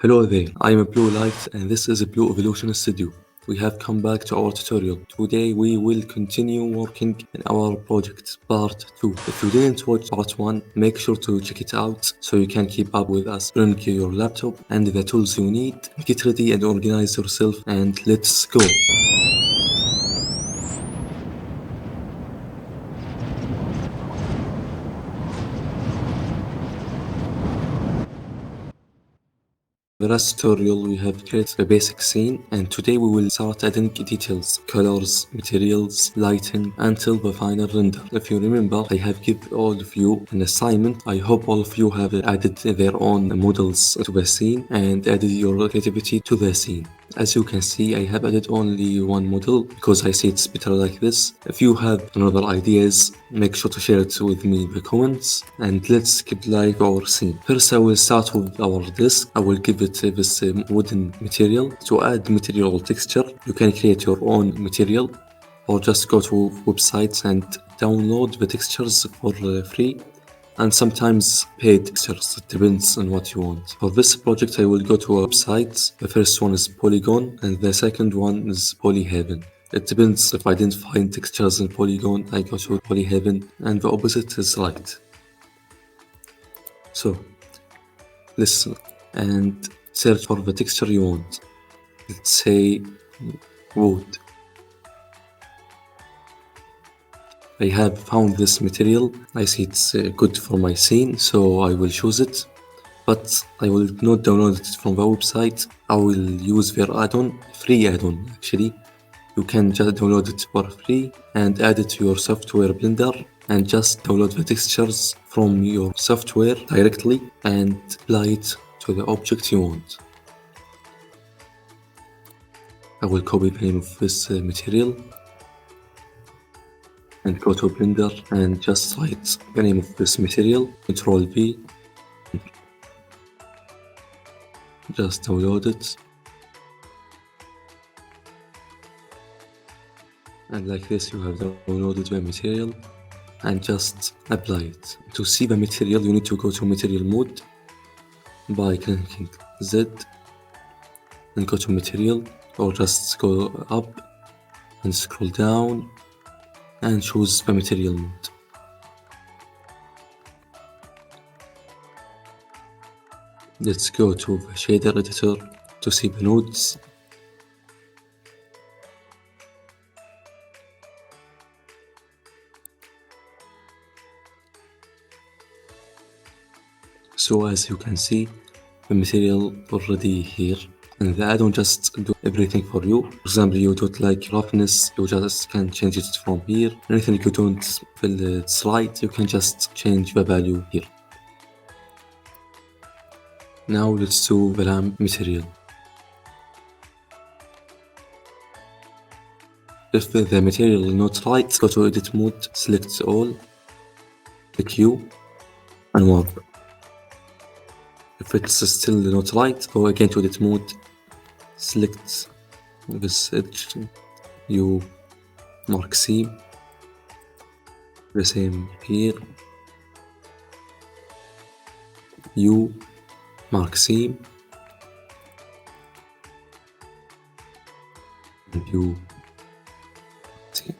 Hello there, I am a Blue Light and this is a Blue Evolution Studio. We have come back to our tutorial. Today we will continue working in our project, Part 2. If you didn't watch Part 1, make sure to check it out so you can keep up with us. Bring your laptop and the tools you need. Get ready and organize yourself and let's go. In the last tutorial we have created a basic scene and today we will start adding details, colors, materials, lighting until the final render. If you remember, I have given all of you an assignment. I hope all of you have added their own models to the scene and added your creativity to the scene. As you can see, I have added only one model because I see it's better like this. If you have another ideas, make sure to share it with me in the comments and let's keep live our scene. First I will start with our disk. I will give it this wooden material. To add material or texture, you can create your own material or just go to websites and download the textures for free. And sometimes paid textures, it depends on what you want. For this project I will go to a website. The first one is Polygon and the second one is Polyheaven. It depends. If I didn't find textures in Polygon, I go to Polyheaven and the opposite is right. So listen and search for the texture you want. Let's say wood. I have found this material. I see it's good for my scene, so I will choose it. But I will not download it from the website. I will use their add-on, free add-on actually. You can just download it for free and add it to your software Blender and just download the textures from your software directly and apply it to the object you want. I will copy the name of this material and go to Blender and just write the name of this material, Ctrl V, just download it. And like this you have downloaded the material and just apply it. To see the material you need to go to material mode by clicking Z and go to material or just go up and scroll down and choose the material mode. Let's go to the shader editor to see the nodes. So as you can see, the material already here and the add-on just do everything for you. For example, you don't like roughness, you just can change it from here. Anything you don't feel it's right, you can just change the value here. Now let's do the lamp material. If the material is not right, go to edit mode, select all, click U and warp. If it's still not right, go again to edit mode, select this edge, U mark seam, the same here, U mark seam, and U seam.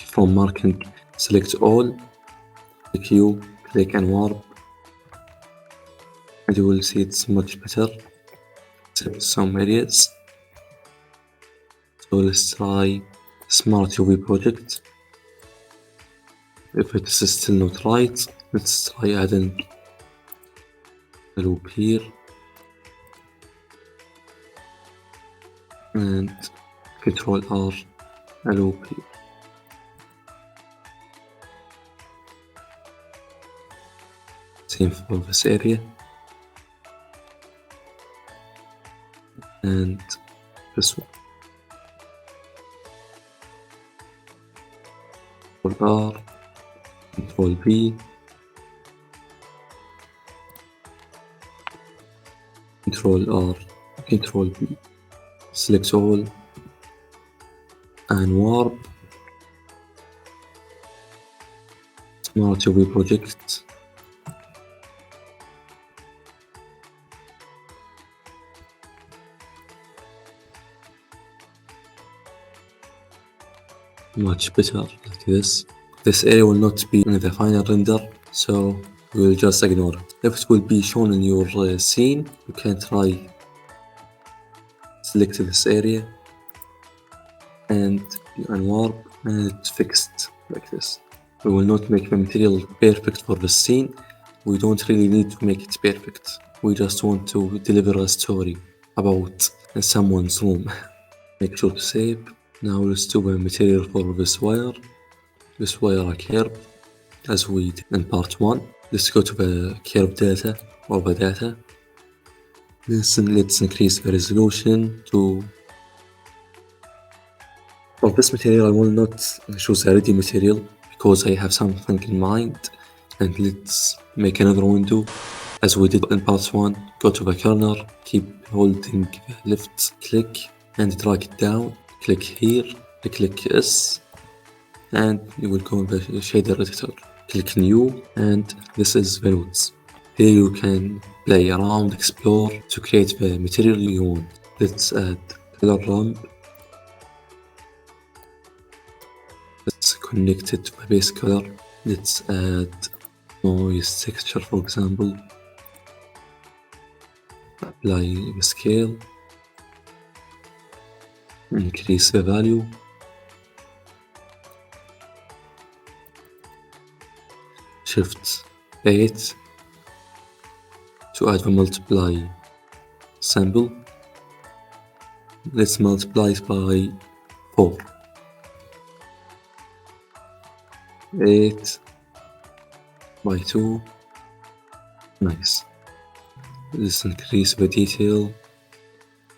From marking, select all, click U, click and warp, and you will see it's much better, except some areas. So let's try Smart UV project. If it is still not right, let's try adding a loop here and Ctrl R, a loop here. Same for this area and this one. Ctrl R, Ctrl V, Control R, Control B, select all, and warp, Smart UV project, much better like this. This area will not be in the final render, so we will just ignore it. If it will be shown in your scene, you can try select this area and unwarp, and it's fixed like this. We will not make the material perfect for the scene. We don't really need to make it perfect. We just want to deliver a story about someone's room. Make sure to save. Now let's do the material for this wire. This wire a curve as we did in part 1. Let's go to the curve data or the data. Let's increase the resolution to... For this material I will not choose a ready material because I have something in mind, and let's make another window as we did in part 1. Go to the corner, keep holding the left click and drag it down. Click here, click S, and you will go in the shader editor. Click new, and this is the nodes. Here you can play around, explore to create the material you want. Let's add color ramp. Let's connect it to the base color. Let's add noise texture, for example. Apply the scale. Increase the value. Shift 8 to add the multiply sample. Let's multiply it by 4. 8 by 2. Nice. Let's increase the detail.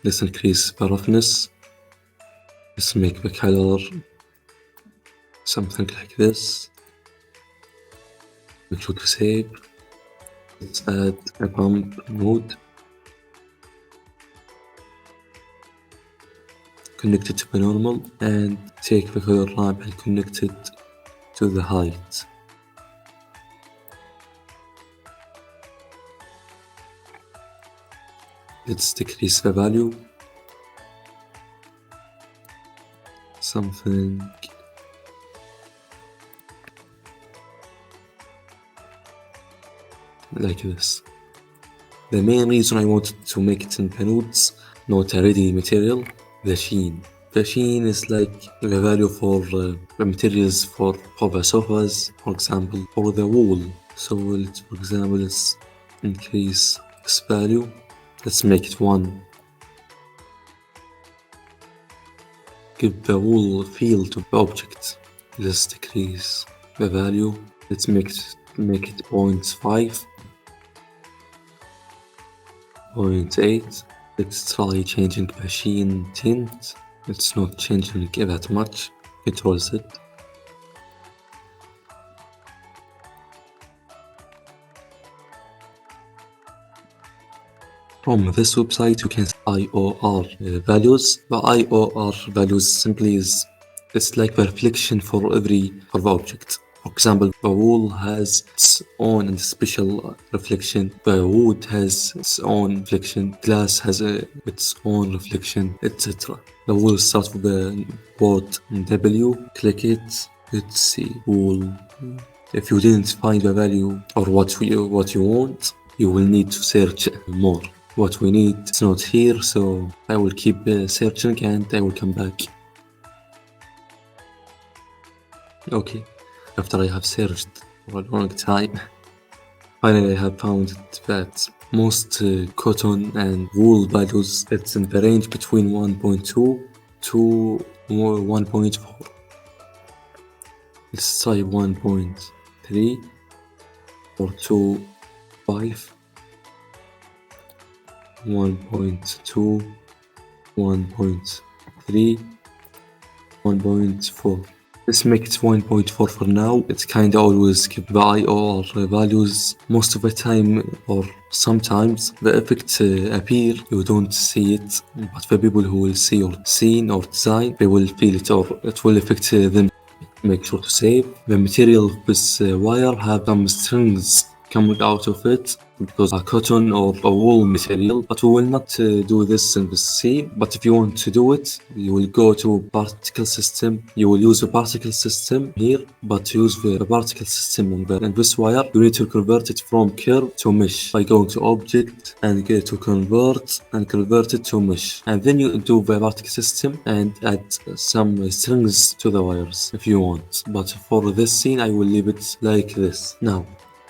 Let's increase the roughness. Let's make the color something like this. Make sure to save. Let's add a bump node. Connect it to the normal and take the color ramp and connect it to the height. Let's decrease the value. Something like this. The main reason I wanted to make it in the nodes, not a ready material, the sheen. The sheen is like the value for the materials for the sofas, for example, for the wall. So let's, for example, let's increase this value. Let's make it 1. Give the wall feel to the object. Let's decrease the value. Let's make it 0.5. 0.8. Let's try changing the sheen tint. It's not changing it that much. Control Z. From this website you can see IOR values. The IOR values simply is, it's like the reflection for the object. For example, the wall has its own special reflection, the wood has its own reflection, glass has its own reflection, etc. The wall starts with the word W, click it, let's see, wall. If you didn't find the value or what you want, you will need to search more. What we need is not here, so I will keep searching and I will come back. Okay, after I have searched for a long time, finally I have found that most cotton and wool values, it's in the range between 1.2 to 1.4. Let's try 1.3 or 2.5. 1.2, 1.3, 1.4. Let's make it 1.4 for now. It's kinda always keep the IOR values most of the time, or sometimes the effects appear, you don't see it, but the people who will see your scene or design, they will feel it, or it will affect them. Make sure to save. The material of this wire have some strings coming out of it because a cotton or a wool material, but we will not do this in the scene. But if you want to do it, you will go to particle system. You will use the particle system here, but to use the particle system in this wire, you need to convert it from curve to mesh by going to object and get to convert it to mesh, and then you do the particle system and add some strings to the wires if you want. But for this scene, I will leave it like this. Now,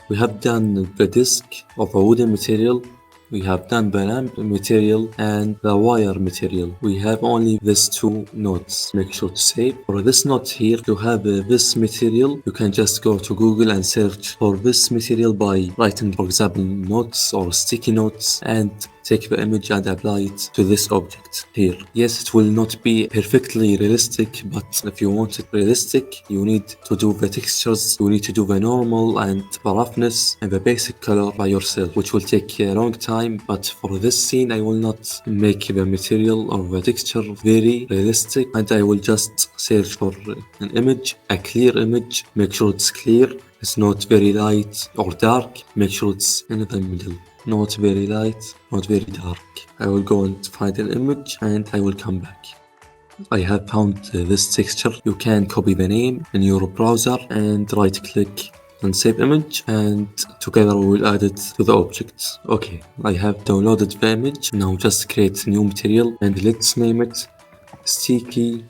we have done the disc of a wooden material, we have done the lamp material and the wire material. We have only these two nodes. Make sure to save. For this node here, to have this material, you can just go to Google and search for this material by writing, for example, notes or sticky notes, and take the image and apply it to this object here. Yes, it will not be perfectly realistic, but if you want it realistic, you need to do the textures, you need to do the normal and the roughness and the basic color by yourself, which will take a long time. But for this scene, I will not make the material or the texture very realistic, and I will just search for an image, a clear image. Make sure it's clear, it's not very light or dark. Make sure it's in the middle. Not very light, not very dark. I will go and find an image and I will come back. I have found this texture. You can copy the name in your browser and right click and save image, and together we will add it to the object. Okay, I have downloaded the image. Now just create a new material and let's name it sticky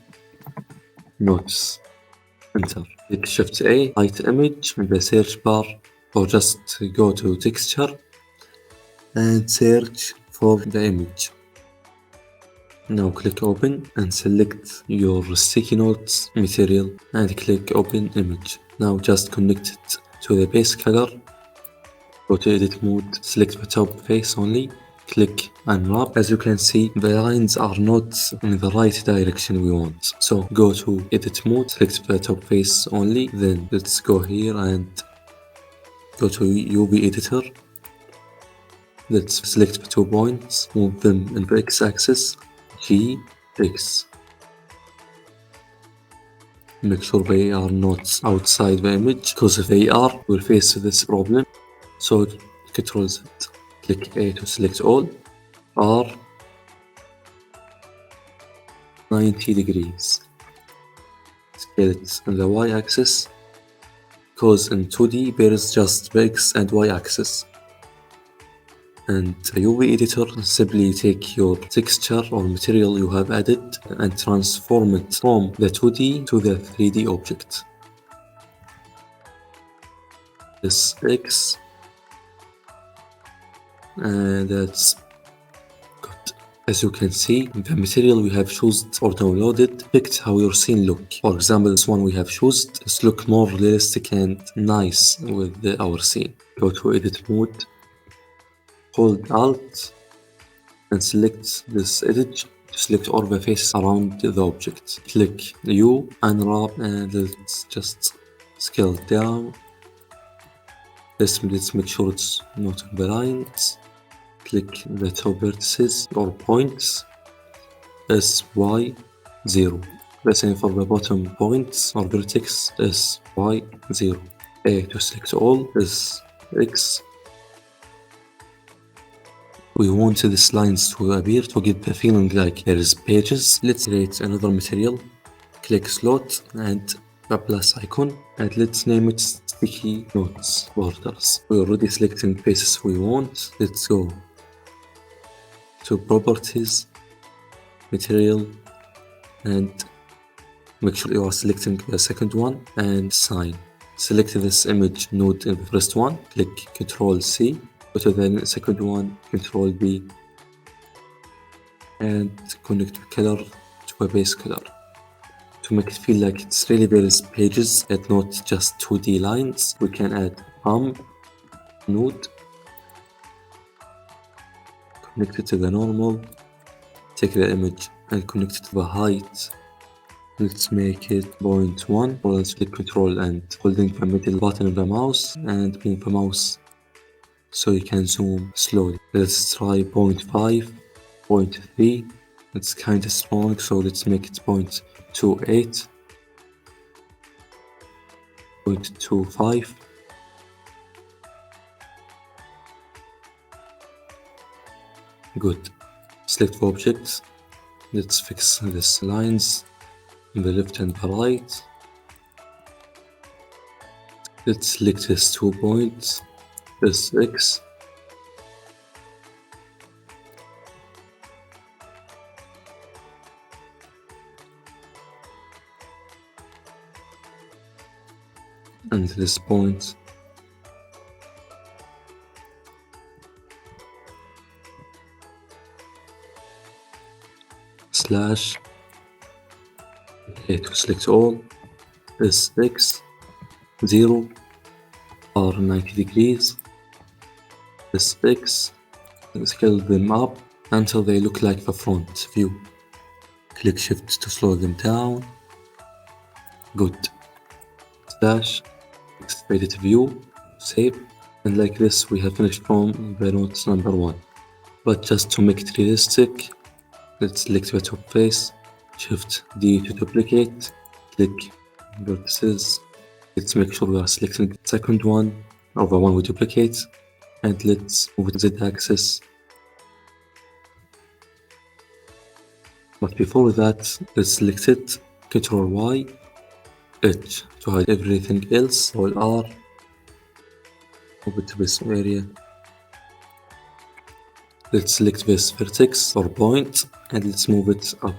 notes. Enter. Click Shift A, write image in the search bar, or just go to texture and search for the image. Now click open and select your sticky notes material and click open image. Now just connect it to the base color. Go to edit mode, select the top face only, click unwrap. As you can see, the lines are not in the right direction we want. So go to edit mode, select the top face only, then let's go here and go to UV editor. Let's select the 2 points, move them in the x-axis, G, X. Make sure they are not outside the image, because if they are, we'll face this problem. So Ctrl Z, click A to select all, R, 90 degrees. Scale it on the y-axis, because in 2D there is just the x and y-axis. And the UV editor, simply take your texture or material you have added and transform it from the 2D to the 3D object. This X, and that's good. As you can see, the material we have chosen or downloaded affects how your scene look. For example, this one we have chosen is look more realistic and nice with our scene. Go to edit mode, hold Alt and select this edge to select all the faces around the object. Click U, unwrap, and let's just scale down. Let's make sure it's not in the lines. Click the top vertices or points, S, Y, 0. The same for the bottom points or vertex, S, Y, 0. A to select all, S, X. We want these lines to appear to get the feeling like there is pages. Let's create another material. Click slot and the plus icon, and let's name it sticky notes borders. We're already selecting faces we want. Let's go to properties, material, and make sure you are selecting the second one, and sign. Select this image node in the first one. Click Ctrl C. Go to the second one, Ctrl B, and connect the color to a base color. To make it feel like it's really there is pages and not just 2D lines, we can add node, connect it to the normal, take the image and connect it to the height Let's make it 0.1, or let's click Control and holding the middle button of the mouse and move the mouse so you can zoom slowly. Let's try 0.5, 0.3. It's kinda strong, so let's make it 0.28, 0.25. Good. Select the objects. Let's fix these lines on the left and the right. Let's select these 2 points, this X. And this point. Slash. Okay, to select all. This X. 0 or 90 degrees. This X. Scale them up until they look like the front view. Click Shift to slow them down. Good. Slash. Expedit view. Save. And like this we have finished from the note number 1. But just to make it realistic, let's select the top face. Shift D to duplicate. Click vertices. Let's make sure we are selecting the second one or the one we duplicate. And let's move it to Z axis. But before that, let's select it, Ctrl Y, H to hide everything else, Hold R, move it to this area. Let's select this vertex or point and let's move it up.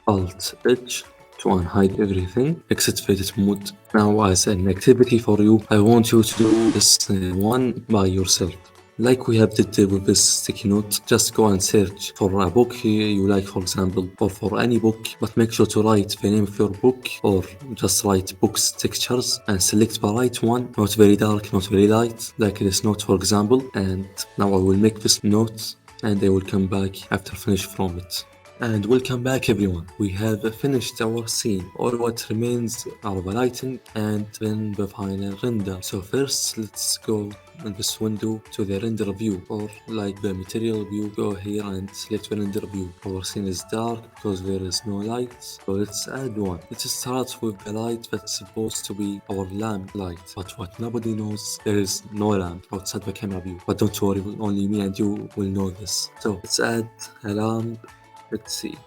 Alt H to unhide everything, exit edit mode. Now as an activity for you, I want you to do this one by yourself. Like we have did with this sticky note, just go and search for a book you like, for example, or for any book, but make sure to write the name of your book or just write books textures and select the right one, not very dark, not very light, like this note for example. And now I will make this note and I will come back after finish from it. And welcome back everyone. We have finished our scene. All what remains are the lighting and then the final render. So first let's go in this window to the render view, or like the material view. Go here and select the render view. Our scene is dark because there is no light, so let's add one. Let's start with the light that's supposed to be our lamp light, but what nobody knows, there is no lamp outside the camera view. But don't worry, only me and you will know this. So let's add a lamp. Let's see.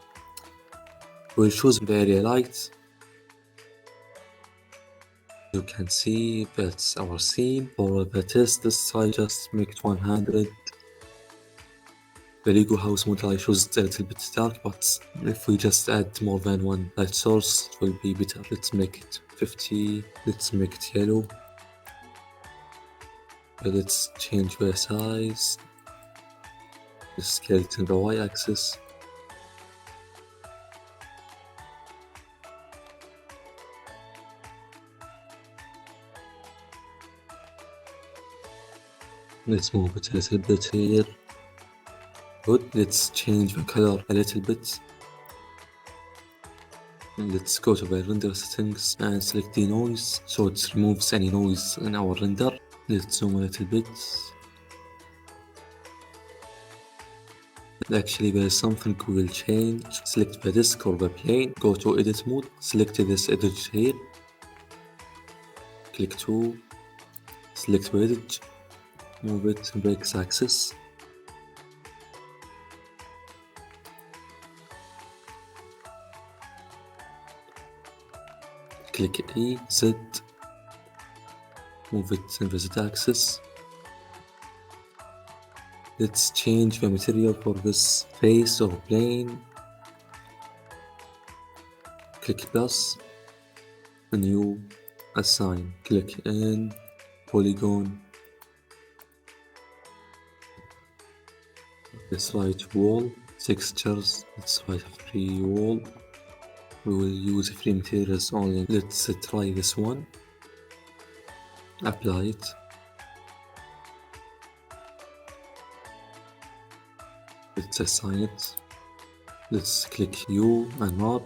We'll choose the area light. You can see that's our scene. For the test, this I just make it 100. The Lego house model I chose a little bit dark, but if we just add more than one light source, it will be better. Let's make it 50. Let's make it yellow. Let's change the size. Let's scale it in the y-axis. Let's move it a little bit here. Good. Let's change the color a little bit. Let's go to the render settings and select the noise so it removes any noise in our render. Let's zoom a little bit. Actually, there is something we will change. Select the disk or the plane. Go to edit mode. Select this edge here. Click 2. Select the edge. Move it to the x-axis. Click E, Z. Move it in the z-axis. Let's change the material for this face or plane. Click plus. New assign. Click in polygon. Let's write wall. Textures. Let's write free wall. We will use free materials only. Let's try this one. Apply it. Let's assign it. Let's click U and map.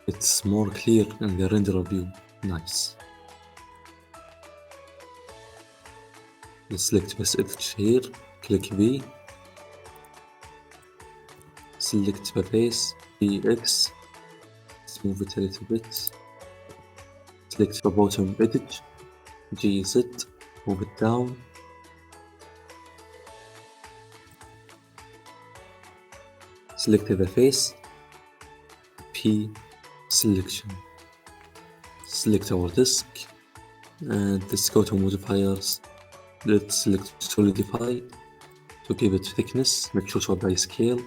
It's more clear in the render view. Nice. Let's select this edge here. Click V. Select the face, X. Let's move it a little bit. Select the bottom edge, GZ, move it down. Select the face, P, selection. Select our disk, and let's go to modifiers. Let's select solidify to give it thickness. Make sure to apply scale.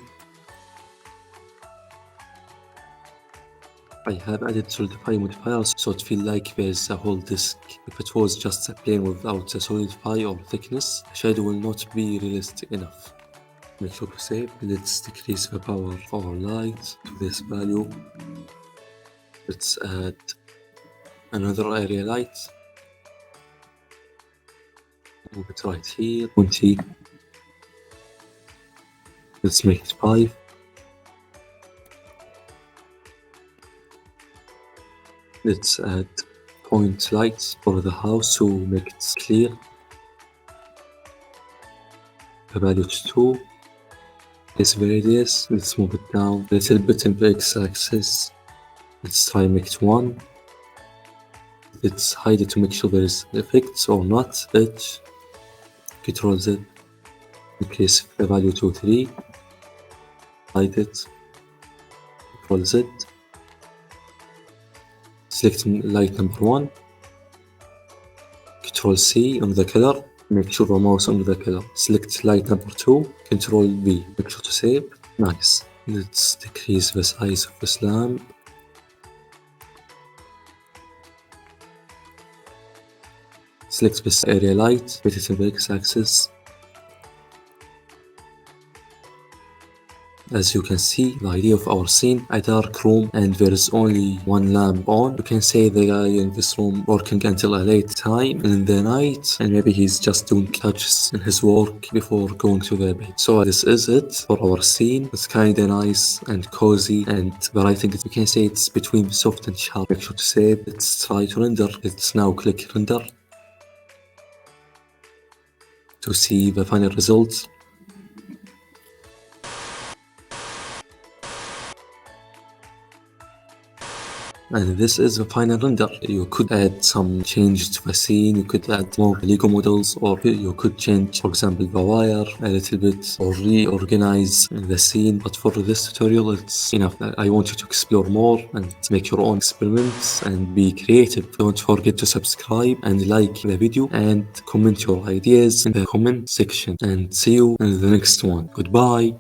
I have added solidify modifiers so it feels like there's a whole disk. If it was just a plane without a solidify or thickness, the shadow will not be realistic enough. Make sure to save. Let's decrease the power of our light to this value. Let's add another area light. Move it right here, 20. Let's make it 5. Let's add point lights for the house to make it clear. The value to 2. This radius, let's move it down a little bit in the x-axis. Let's try and make it 1. Let's hide it to make sure there is effects or not. Edge. Control Z. Increase the value to 3. Hide it. Control Z. Select light number 1. Control C on the color. Make sure the mouse on the color. Select light number 2. Control V. Make sure to save. Nice. Let's decrease the size of this lamp. Select this area light. Put it in the x-axis. As you can see, the idea of our scene, a dark room and there is only one lamp on. You can say the guy in this room working until a late time in the night, and maybe he's just doing touches in his work before going to the bed. So this is it for our scene. It's kinda nice and cozy, and the writing, you can say it's between soft and sharp. Make sure to save. Let's try to render. Let's now click render to see the final results. And this is the final render. You could add some changes to the scene, you could add more Lego models, or you could change, for example, the wire a little bit, or reorganize the scene. But for this tutorial, it's enough. I want you to explore more and make your own experiments and be creative. Don't forget to subscribe and like the video and comment your ideas in the comment section. And see you in the next one. Goodbye.